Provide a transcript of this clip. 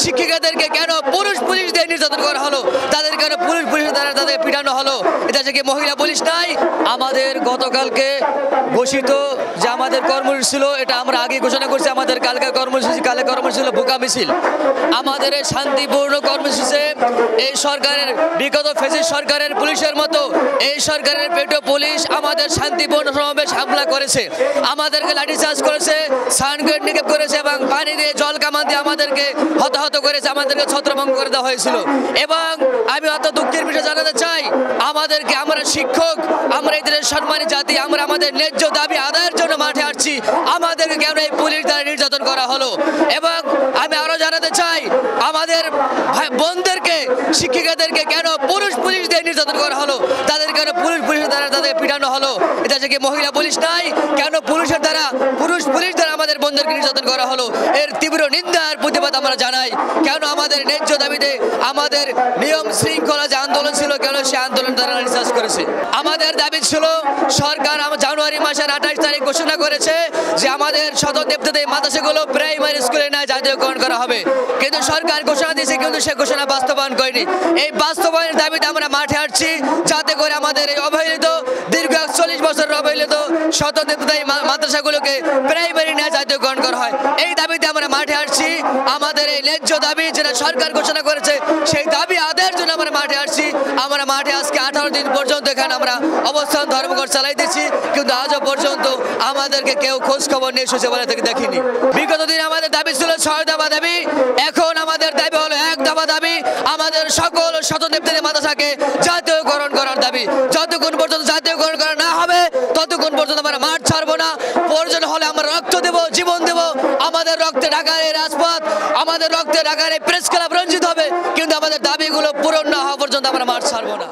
শিক্ষিকাদেরকে কেন পুলিশ দিয়ে নির্যাতন করা হলো, তাদের কেন পুলিশের দ্বারা তাদের পিটানো হলো, এটা যে কি মহিলা পুলিশ নাই? আমাদের গতকালকে ঘোষিত যে আমাদের কর্মসূচি ছিল, এটা আমরা আগে ঘোষণা করছি। আমাদের কালকে কর্মসূচি ছিল ভুকা মিছিল। আমাদের এই শান্তিপূর্ণ কর্মসূচিতে এই সরকারের বিগত ফেসিস সরকারের পুলিশের মতো এই সরকারের পেটো পুলিশ আমাদের শান্তিপূর্ণ সমাবেশ হামলা করেছে, আমাদেরকে লাঠিচার্জ করেছে, সানগ্রেড নিক্ষেপ করেছে এবং পানি দিয়ে জল কামান দিয়ে আমাদেরকে হতাহত করেছে, আমাদেরকে ছত্রভঙ্গ করে দেওয়া হয়েছিল। এবং আমি অত দুঃখের বিষয় জানাতে চাই, আমাদেরকে, আমরা শিক্ষক, আমরা এই দেশের সম্মানী জাতি, আমরা আমাদের ন্যায্য দাবি আদায়ের জন্য মাঠে আসছি, আমাদেরকে কেন এই পুলিশ দ্বারা নির্যাতন করা হলো? এবং আমি আরো জানাতে চাই, আমাদের বোনদেরকে, শিক্ষিকাদেরকে কেন পুলিশ দিয়ে নির্যাতন করা হলো, তাদের কেন পুলিশের দ্বারা তাদের পিটানো হলো, এটা যে কি মহিলা পুলিশ নাই? কেন পুলিশ দ্বারা আমাদের বোনদেরকে নির্যাতন করা হলো? এর তীব্র নিন্দার প্রতিবাদ আমরা জানাই। কেন আমাদের ন্যায্য দাবিতে আমাদের নিয়ম শৃঙ্খলা যে আন্দোলন ছিল, কেন সে আন্দোলন তারা রিসার্চ করেছে? আমাদের দাবি ছিল, সরকার জানুয়ারি মাসের 28 তারিখ ঘোষণা করেছে যে আমাদের সদর দপ্তরে মাদ্রাসাগুলো প্রাইমারি স্কুলে না জাতীয়করণ করা হবে, কিন্তু সরকার ঘোষণা দিয়েছে, কিন্তু সে ঘোষণা বাস্তবায়ন করেনি। এই বাস্তবায়নের দাবিতে আমরা মাঠে আসছি, যাতে করে আমাদের এই অবহেলিত দীর্ঘ 41 বছরের অবহেলিত সদর দপ্তরে মাদ্রাসাগুলোকে প্রাইমারি না জাতীয়করণ করা হয়। এই দাবিতে আমরা মাঠে আসছি। আমাদের এই ন্যায্য দাবি যেটা সরকার ঘোষণা করেছে, সেই দাবি আদায়ের জন্য আমরা মাঠে আসছি। আমরা মাঠে আজকে 18 দিন পর্যন্ত এখানে আমরা অবস্থান ধর্মঘট চালাইতেছি, কিন্তু আজও পর্যন্ত আমাদেরকে কেউ খোঁজ খবর নিয়ে সচিবালয় থেকে দেখেনি। বিগত দিন আমাদের দাবি ছিল 6 দফা দাবি, এখন আমাদের দাবি হলো 1 দফা দাবি। আমাদের সকল সদর দপ্তরের মাদ্রাসাকে জাতীয়করণ করার দাবি। যতক্ষণ পর্যন্ত জাতীয়করণ করা না হবে, ততক্ষণ পর্যন্ত আমরা মাঠ ছাড়বো না। প্রয়োজন হলে আমরা রক্ত দেব, জীবন দেব। আমাদের রক্তে ঢাকার এই রাজপথ, আমাদের রক্তে ঢাকার এই প্রেস ক্লাব রঞ্জিত হবে, কিন্তু আমাদের দাবিগুলো পূরণ না হওয়া পর্যন্ত আমরা মাঠ ছাড়বো না।